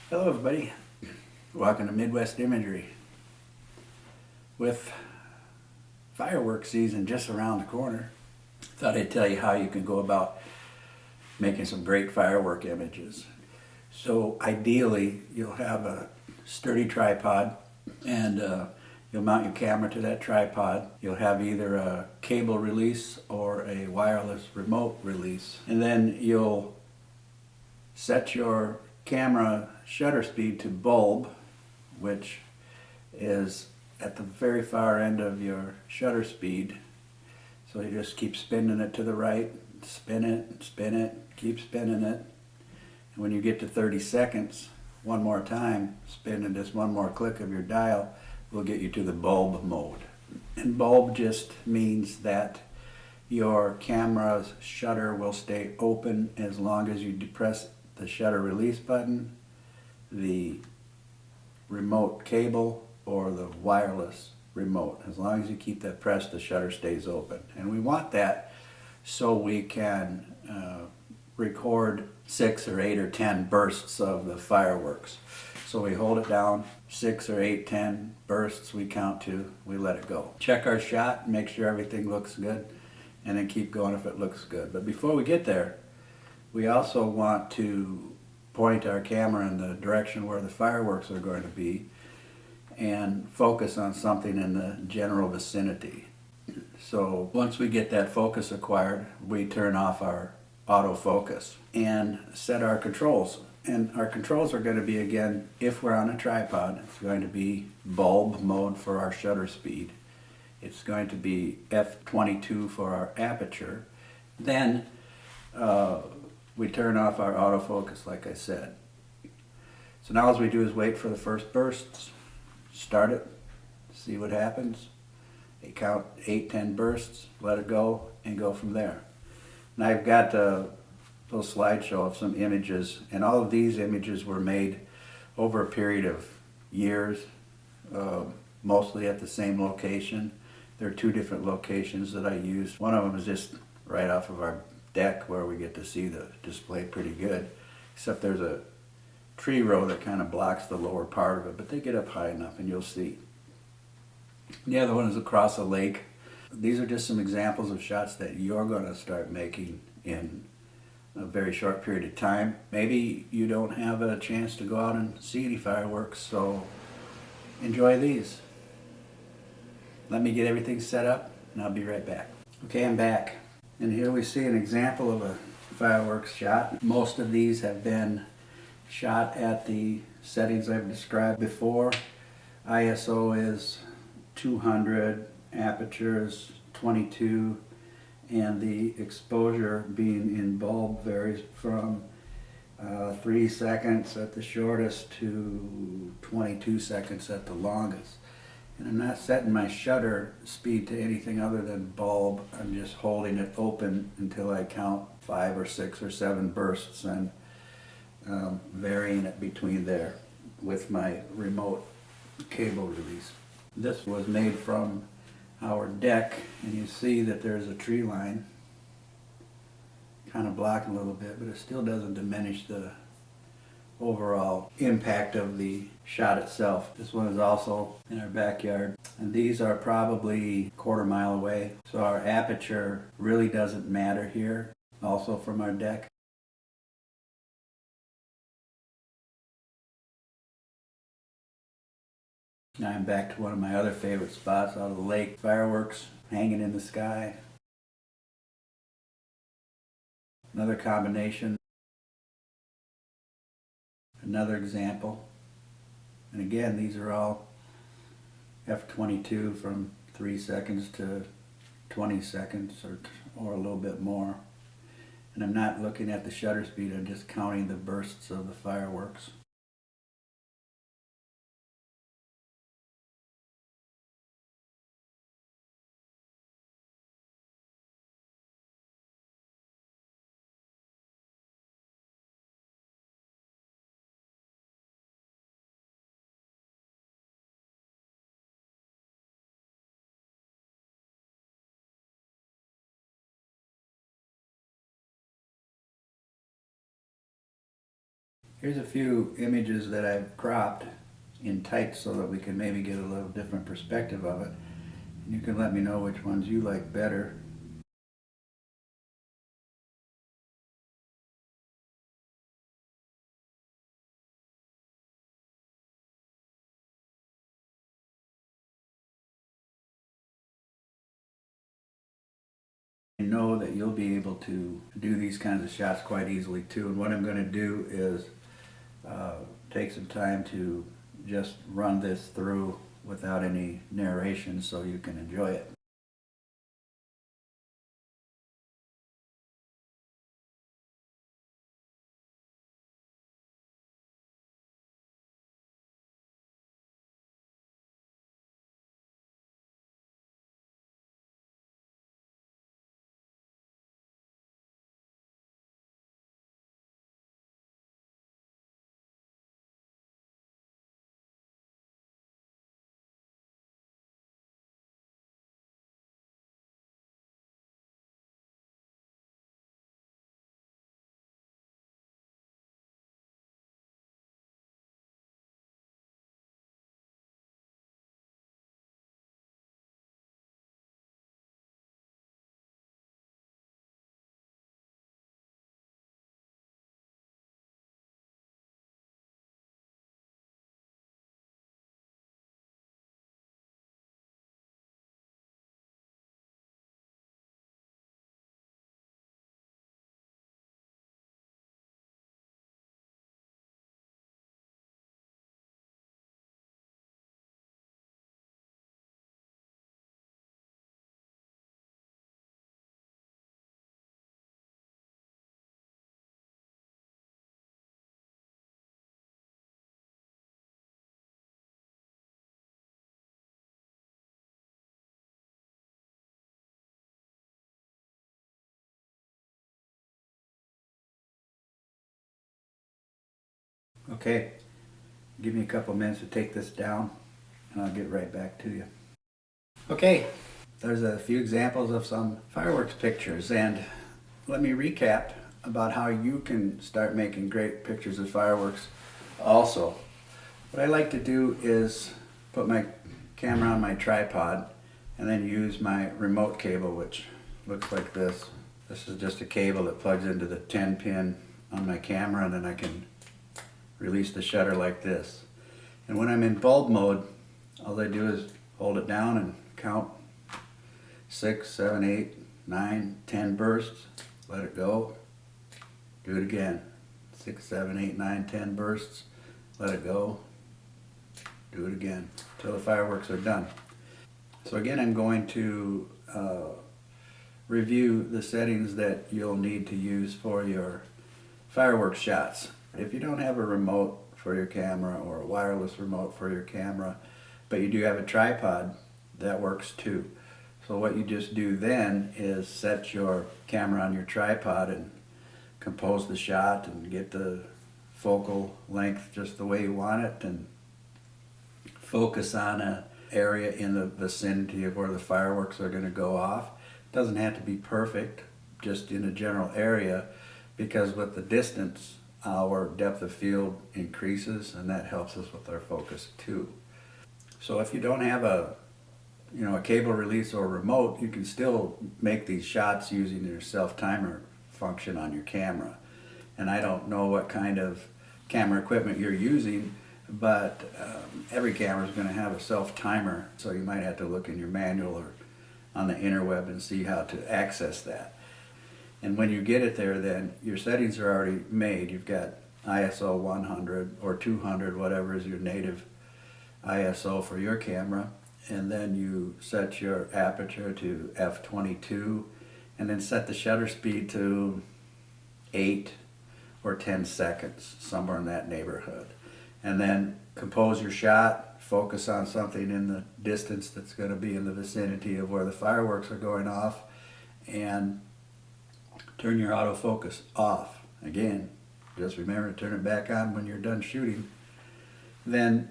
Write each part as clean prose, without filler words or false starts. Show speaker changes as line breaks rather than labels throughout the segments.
Hello everybody, welcome to Midwest Imagery. With fireworks season just around the corner, thought I'd tell you how you can go about making some great firework images. So ideally you'll have a sturdy tripod and you'll mount your camera to that tripod. You'll have either a cable release or a wireless remote release, and then you'll set your camera shutter speed to bulb, which is at the very far end of your shutter speed. So you just keep spinning it to the right, spin it, keep spinning it. And when you get to 30 seconds, one more time, spinning just one more click of your dial will get you to the bulb mode. And bulb just means that your camera's shutter will stay open as long as you depress the shutter release button, the remote cable, or the wireless remote. As long as you keep that pressed, the shutter stays open. And we want that so we can record 6 or 8 or 10 bursts of the fireworks. So we hold it down, 6 or 8, 10 bursts we count to, we let it go. Check our shot, make sure everything looks good, and then keep going if it looks good. But before we get there, we also want to point our camera in the direction where the fireworks are going to be and focus on something in the general vicinity. So once we get that focus acquired, we turn off our autofocus and set our controls. And our controls are going to be, again, if we're on a tripod, it's going to be bulb mode for our shutter speed. It's going to be f/22 for our aperture. Then we turn off our autofocus, like I said. So now all we do is wait for the first bursts, start it, see what happens. You count 8, 10 bursts, let it go, and go from there. And I've got a little slideshow of some images, and all of these images were made over a period of years, mostly at the same location. There are 2 different locations that I used. One of them is just right off of our deck where we get to see the display pretty good, except there's a tree row that kind of blocks the lower part of it, but they get up high enough and you'll see. The other one is across a lake. These are just some examples of shots that you're going to start making in a very short period of time. Maybe you don't have a chance to go out and see any fireworks, so enjoy these. Let me get everything set up and I'll be right back. Okay, I'm back. And here we see an example of a fireworks shot. Most of these have been shot at the settings I've described before. ISO is 200, aperture is 22, and the exposure being in bulb varies from 3 seconds at the shortest to 22 seconds at the longest. And I'm not setting my shutter speed to anything other than bulb. I'm just holding it open until I count 5 or 6 or 7 bursts and varying it between there with my remote cable release. This was made from our deck, and you see that there's a tree line kind of blocking a little bit, but it still doesn't diminish the overall impact of the shot itself. This one is also in our backyard, and these are probably a quarter-mile away, so our aperture really doesn't matter here, also from our deck. Now I'm back to one of my other favorite spots out of the lake. Fireworks hanging in the sky. Another combination. Another example. And again, these are all f/22 from 3 seconds to 20 seconds or a little bit more. And I'm not looking at the shutter speed, I'm just counting the bursts of the fireworks. Here's a few images that I've cropped in tight so that we can maybe get a little different perspective of it. And you can let me know which ones you like better. Know that you'll be able to do these kinds of shots quite easily too. And what I'm going to do is take some time to just run this through without any narration so you can enjoy it. Okay, give me a couple minutes to take this down and I'll get right back to you. Okay, there's a few examples of some fireworks pictures, and let me recap about how you can start making great pictures of fireworks also. What I like to do is put my camera on my tripod and then use my remote cable, which looks like this. This is just a cable that plugs into the 10 pin on my camera, and then I can release the shutter like this. And when I'm in bulb mode, all I do is hold it down and count 6, 7, 8, 9, 10 bursts, let it go, do it again. 6, 7, 8, 9, 10 bursts, let it go, do it again until the fireworks are done. So again, I'm going to review the settings that you'll need to use for your fireworks shots. If you don't have a remote for your camera or a wireless remote for your camera, but you do have a tripod, that works too. So what you just do then is set your camera on your tripod and compose the shot and get the focal length just the way you want it, and focus on an area in the vicinity of where the fireworks are going to go off. It doesn't have to be perfect, just in a general area, because with the distance our depth of field increases, and that helps us with our focus too. So if you don't have a cable release or remote, you can still make these shots using your self-timer function on your camera. And I don't know what kind of camera equipment you're using, but every camera is going to have a self-timer, so you might have to look in your manual or on the interweb and see how to access that. And when you get it there, then your settings are already made. You've got ISO 100 or 200, whatever is your native ISO for your camera. And then you set your aperture to f/22, and then set the shutter speed to 8 or 10 seconds, somewhere in that neighborhood. And then compose your shot, focus on something in the distance that's going to be in the vicinity of where the fireworks are going off, and turn your autofocus off. Again, just remember to turn it back on when you're done shooting. Then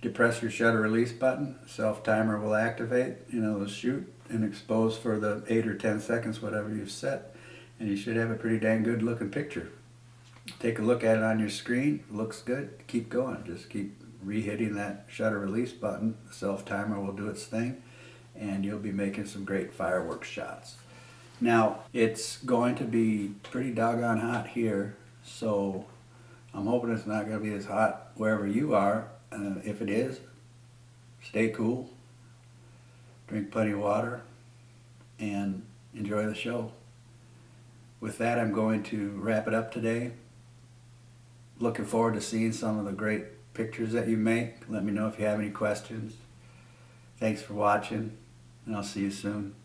depress your shutter release button, self-timer will activate, it'll shoot and expose for the 8 or 10 seconds, whatever you've set, and you should have a pretty dang good looking picture. Take a look at it on your screen. Looks good. Keep going. Just keep re-hitting that shutter release button. The self timer will do its thing, and you'll be making some great fireworks shots. Now, it's going to be pretty doggone hot here, so I'm hoping it's not going to be as hot wherever you are. If it is, stay cool, drink plenty of water, and enjoy the show. With that, I'm going to wrap it up today. Looking forward to seeing some of the great pictures that you make. Let me know if you have any questions. Thanks for watching, and I'll see you soon.